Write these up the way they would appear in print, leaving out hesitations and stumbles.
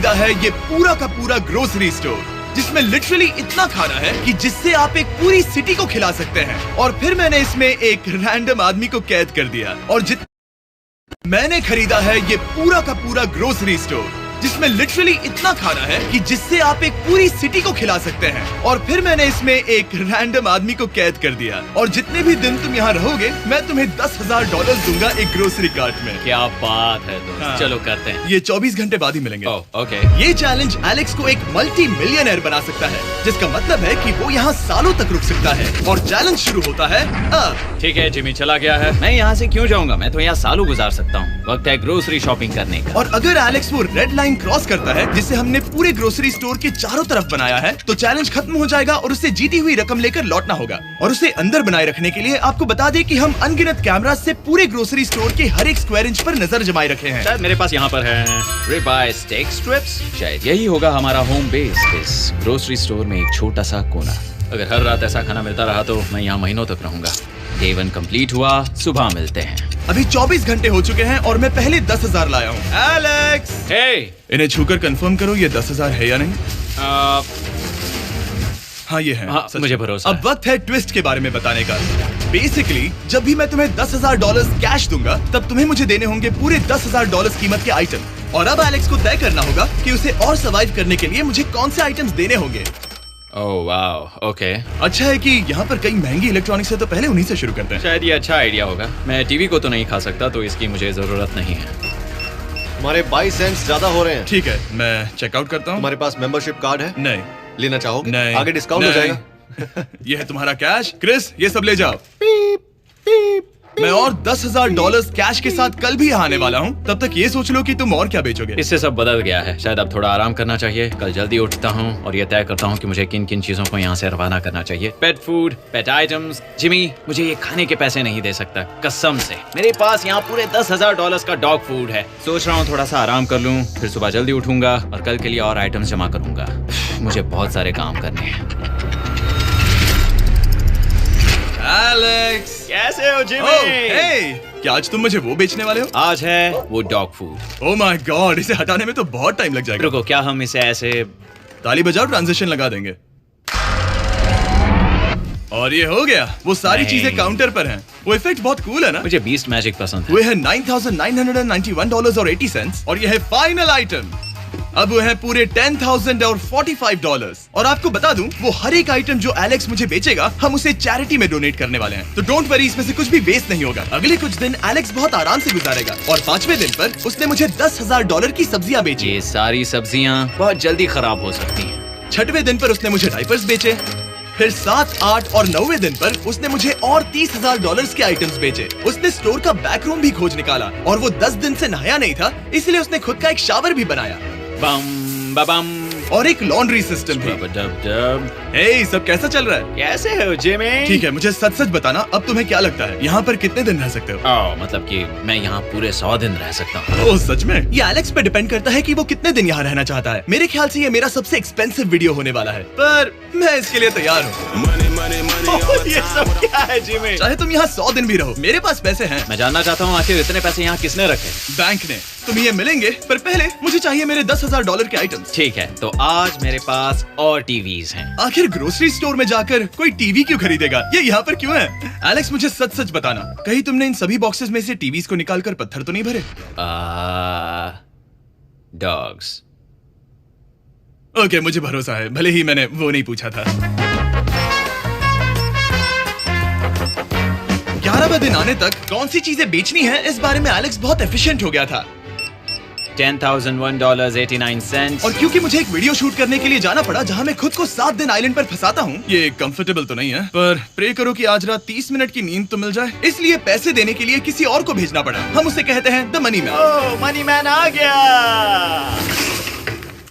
खरीदा है ये पूरा का पूरा ग्रोसरी स्टोर, जिसमें लिटरली इतना खाना है कि जिससे आप एक पूरी सिटी को खिला सकते हैं। और फिर मैंने इसमें एक रैंडम आदमी को कैद कर दिया। और मैंने खरीदा है ये पूरा का पूरा ग्रोसरी स्टोर, जिसमें लिटरली इतना खाना है कि जिससे आप एक पूरी सिटी को खिला सकते हैं। और फिर मैंने इसमें एक रैंडम आदमी को कैद कर दिया। और जितने भी दिन तुम यहाँ रहोगे, मैं तुम्हें $10,000 दूंगा एक ग्रोसरी कार्ट में। क्या बात है दोस्त। हाँ। चलो करते हैं। ये 24 घंटे बाद ही मिलेंगे। ओके। ये चैलेंज एलेक्स को एक मल्टी मिलियनर बना सकता है, जिसका मतलब है कि वो यहाँ सालों तक रुक सकता है। और चैलेंज शुरू होता है अब। ठीक है, जिमी चला गया है। मैं यहाँ से क्यों जाऊँगा? मैं तो यहाँ सालों गुजार सकता हूँ। वक्त है ग्रोसरी शॉपिंग करने का। और अगर एलेक्स वो रेड लाइन क्रॉस करता है, जिसे हमने पूरे ग्रोसरी स्टोर के चारों तरफ बनाया है, तो चैलेंज खत्म हो जाएगा और उसे जीती हुई रकम लेकर लौटना होगा। और उसे अंदर बनाए रखने के लिए आपको बता दें कि हम अनगिनत कैमरा से पूरे ग्रोसरी स्टोर के हर एक स्क्वायर इंच पर नजर जमाए रखे हैं। शायद मेरे पास यहाँ पर है रिबाई स्टेक स्ट्रिप्स। शायद यही होगा हमारा होम बेस, इस ग्रोसरी स्टोर में एक छोटा सा कोना। अगर हर रात ऐसा खाना मिलता रहा तो मैं यहाँ महीनों तक रहूंगा। डे 1 कंप्लीट हुआ, सुबह मिलते हैं। अभी 24 घंटे हो चुके हैं और मैं पहले 10,000 लाया हूँ। एलेक्स, हे, इन्हें छूकर कंफर्म करो ये 10,000 है या नहीं। हाँ ये है। हाँ, मुझे भरोसा अब वक्त है ट्विस्ट के बारे में बताने का। बेसिकली जब भी मैं तुम्हें $10,000 कैश दूंगा, तब तुम्हें मुझे देने होंगे पूरे $10,000 कीमत के आइटम। और अब एलेक्स को तय करना होगा कि उसे और सर्वाइव करने के लिए मुझे कौन से आइटम्स देने होंगे। ओह वाह, ओके। अच्छा है कि यहाँ पर कई महंगी इलेक्ट्रॉनिक्स है, तो पहले उन्हीं से शुरू करते हैं। शायद ये अच्छा आइडिया होगा। मैं टीवी को तो नहीं खा सकता, तो इसकी मुझे जरूरत नहीं है। हमारे 22 सेंट्स ज्यादा हो रहे हैं। ठीक है, मैं चेकआउट करता हूँ। तुम्हारे पास मेंबरशिप कार्ड है? नहीं। लेना चाहोगे? नहीं। आगे डिस्काउंट हो नहीं। जाएगा। ये है तुम्हारा कैश। क्रिस, ये सब ले जाओ। मैं और $10,000 कैश के साथ कल भी आने वाला हूँ। तब तक ये सोच लो कि तुम और क्या बेचोगे। इससे सब बदल गया है। शायद अब थोड़ा आराम करना चाहिए। कल जल्दी उठता हूँ और ये तय करता हूँ कि मुझे किन किन चीजों को यहाँ से रवाना करना चाहिए। पेट फूड, पेट आइटम्स। जिमी मुझे ये खाने के पैसे नहीं दे सकता, कसम से। मेरे पास यहाँ पूरे $10,000 का डॉग फूड है। सोच रहा हूँ थोड़ा सा आराम कर लूँ, फिर सुबह जल्दी उठूंगा और कल के लिए और आइटम्स जमा करूंगा। मुझे बहुत सारे काम करने हैं। एलेक्स, कैसे हो जिमी? हे, क्या आज तुम मुझे वो बेचने वाले हो? आज है वो dog food. Oh my God, इसे हटाने में तो बहुत टाइम लग जाएगा। रुको, क्या हम इसे ऐसे ताली बजाओ, ट्रांजिशन लगा देंगे। और ये हो गया। वो सारी नहीं। चीजें काउंटर पर हैं। वो इफेक्ट बहुत कूल है ना? मुझे बीस्ट मैजिक पसंद है। वो है $9,991.80 और ये है फाइनल आइटम। अब वो है पूरे $10,045 और आपको बता दूं, वो हर एक आइटम जो एलेक्स मुझे बेचेगा, हम उसे चैरिटी में डोनेट करने वाले हैं। तो डोंट वरी, इसमें से कुछ भी वेस्ट नहीं होगा। अगले कुछ दिन एलेक्स बहुत आराम से गुजारेगा और 5वें दिन पर उसने मुझे $10,000 की सब्जियां बेची। ये सारी सब्जियां बहुत जल्दी खराब हो सकती हैं। 6वें दिन पर उसने मुझे डायपर्स बेचे। फिर 7, 8 और 9वें दिन पर उसने मुझे और $30,000 के आइटम्स बेचे। उसने स्टोर का बैकरूम भी खोज निकाला और वो 10 दिन से नहाया नहीं था, इसलिए उसने खुद का एक शावर भी बनाया। बम बम और एक लॉन्ड्री सिस्टम भी। हे, सब कैसा चल रहा है? कैसे हो जिमी? ठीक है, मुझे सच सच बताना, अब तुम्हें क्या लगता है यहाँ पर कितने दिन रह सकते हो? मतलब कि मैं यहाँ पूरे 100 दिन रह सकता हूँ। ओह सच में? ये एलेक्स पे डिपेंड करता है कि वो कितने दिन यहाँ रहना चाहता है। मेरे ख्याल से ये मेरा सबसे एक्सपेंसिव वीडियो होने वाला है, पर मैं इसके लिए तैयार हूँ। ये सब क्या है जिमी? चाहे तुम यहाँ 100 दिन भी रहो, मेरे पास पैसे हैं। मैं जानना चाहता हूँ आखिर इतने पैसे यहाँ किसने रखे? बैंक ने। तुम्हें ये मिलेंगे, पर पहले मुझे चाहिए मेरे $10,000 के आइटम्स। ठीक है, तो आज मेरे पास और टीवीज हैं। आखिर ग्रोसरी स्टोर में जाकर कोई टीवी क्यों खरीदेगा? ये यहाँ पर क्यों है? एलेक्स, मुझे सच सच बताना, कहीं तुमने इन सभी बॉक्सेस में से टीवीज को निकालकर पत्थर तो नहीं भरे? डॉग्स। ओके, मुझे भरोसा है, भले ही मैंने वो नहीं पूछा था। 11वें दिन आने तक कौन सी चीजें बेचनी है, इस बारे में एलेक्स बहुत एफिशिएंट हो गया था। $10,001.89। और क्योंकि मुझे एक वीडियो शूट करने के लिए जाना पड़ा जहां मैं खुद को 7 दिन आइलैंड पर फंसाता हूँ, ये कंफर्टेबल तो नहीं है, पर प्रे करो कि आज रात 30 मिनट की नींद तो मिल जाए। इसलिए पैसे देने के लिए किसी और को भेजना पड़ा। हम उसे कहते हैं the money man. Oh, money man आ गया।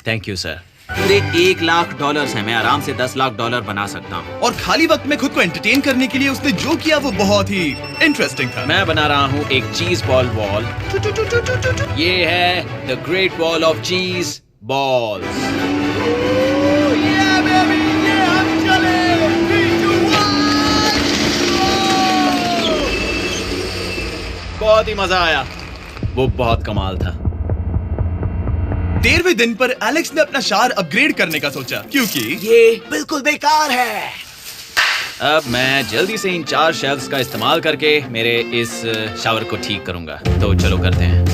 Thank you sir. पूरे $1,00,000 है। मैं आराम से $10,00,000 बना सकता हूँ। और खाली वक्त में खुद को एंटरटेन करने के लिए उसने जो किया वो बहुत ही इंटरेस्टिंग था। मैं बना रहा हूँ एक चीज बॉल वॉल। ये है द ग्रेट वॉल ऑफ चीज बॉल्स। बहुत ही मजा आया। वो बहुत कमाल था। 13वें दिन पर एलेक्स ने अपना शावर अपग्रेड करने का सोचा क्योंकि ये बिल्कुल बेकार है। अब मैं जल्दी से इन 4 शेल्फ्स का इस्तेमाल करके मेरे इस शावर को ठीक करूंगा। तो चलो करते हैं।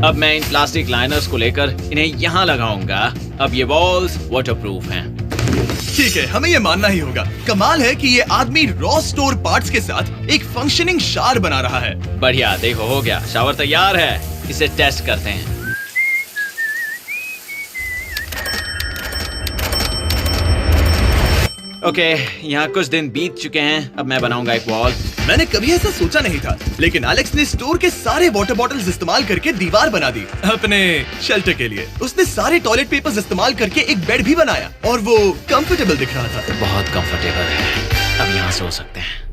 अब मैं इन प्लास्टिक लाइनर्स को लेकर इन्हें यहाँ लगाऊंगा। अब ये वॉल्स वाटरप्रूफ हैं। ठीक है, हमें ये मानना ही होगा। कमाल है कि ये आदमी रॉ स्टोर पार्ट्स के साथ एक फंक्शनिंग शावर बना रहा है। बढ़िया, देखो हो गया, शावर तैयार है। इसे टेस्ट करते हैं। ओके, यहाँ कुछ दिन बीत चुके हैं। अब मैं बनाऊंगा एक वॉल। मैंने कभी ऐसा सोचा नहीं था, लेकिन एलेक्स ने स्टोर के सारे वाटर बॉटल्स इस्तेमाल करके दीवार बना दी अपने शेल्टर के लिए। उसने सारे टॉयलेट पेपर्स इस्तेमाल करके एक बेड भी बनाया और वो कंफर्टेबल दिख रहा था। बहुत कंफर्टेबल है। अब यहाँ सो सकते हैं।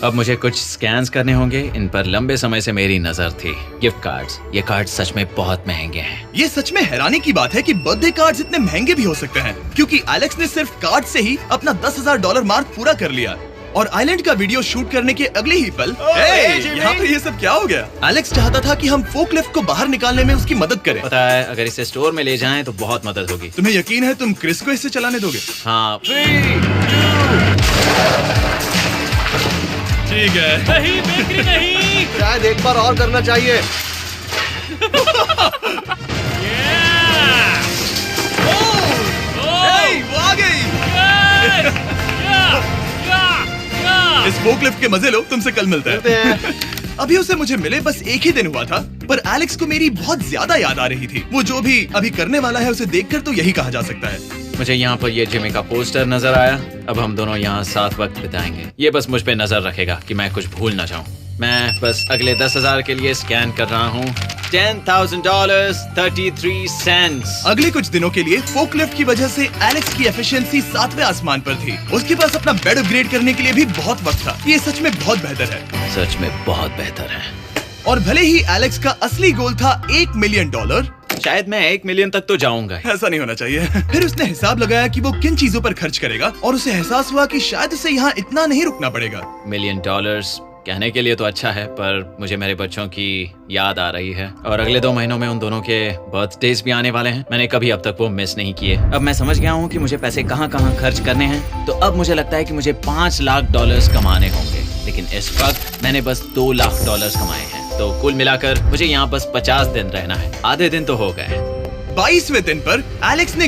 अब मुझे कुछ स्कैन्स करने होंगे। इन पर लंबे समय से मेरी नजर थी। Gift cards. ये कार्ड सच में बहुत महंगे हैं। ये सच में हैरानी की बात है कि बर्थडे कार्ड्स इतने महंगे भी हो सकते हैं, क्योंकि एलेक्स ने सिर्फ कार्ड से ही अपना $10,000 मार्क पूरा कर लिया। और आइलैंड का वीडियो शूट करने के अगले ही पल यहाँ पर ये सब क्या हो गया? एलेक्स चाहता था कि हम फोकलिफ्ट को बाहर निकालने में उसकी मदद करें। पता है, अगर इसे स्टोर में ले जाएं तो बहुत मदद होगी। तुम्हें यकीन है तुम क्रिस को इसे चलाने दोगे? हाँ। ठीक है। नहीं, बेकरी नहीं। शायद एक बार और करना चाहिए। वो आ गई। इस फोकलिफ्ट के मजे लो, तुमसे कल मिलते हैं। अभी उसे मुझे मिले बस एक ही दिन हुआ था, पर एलेक्स को मेरी बहुत ज्यादा याद आ रही थी। वो जो भी अभी करने वाला है उसे देखकर तो यही कहा जा सकता है। मुझे यहाँ पर ये जिमी का पोस्टर नजर आया। अब हम दोनों यहाँ साथ वक्त बिताएंगे। ये बस मुझ पे नजर रखेगा कि मैं कुछ भूल ना जाऊँ। मैं बस अगले 10,000 के लिए स्कैन कर रहा हूँ। $10,000 33 सेंट्स। अगले कुछ दिनों के लिए फोकलिफ्ट की वजह से एलेक्स की एफिशिएंसी 7वें आसमान पर थी। उसके पास अपना बेड अपग्रेड करने के लिए भी बहुत वक्त था। ये सच में बहुत बेहतर है। सच में बहुत बेहतर है। और भले ही एलेक्स का असली गोल था $1 मिलियन, शायद मैं 1 मिलियन तक तो जाऊंगा। ऐसा नहीं होना चाहिए। फिर उसने हिसाब लगाया कि वो किन चीजों पर खर्च करेगा और उसे एहसास हुआ कि शायद उसे यहाँ इतना नहीं रुकना पड़ेगा। $1 मिलियन कहने के लिए तो अच्छा है, पर मुझे मेरे बच्चों की याद आ रही है और अगले 2 महीनों में उन दोनों के बर्थडेज भी आने वाले हैं। मैंने कभी अब तक वो मिस नहीं किए। अब मैं समझ गया हूँ कि मुझे पैसे कहाँ कहाँ खर्च करने हैं। तो अब मुझे लगता है कि मुझे $5 लाख कमाने होंगे, लेकिन इस वक्त मैंने बस $2 लाख कमाए हैं। तो कुल मिलाकर मुझे यहाँ बस 50 दिन रहना है। आधे दिन तो हो गए। 22वें दिन पर एलेक्स ने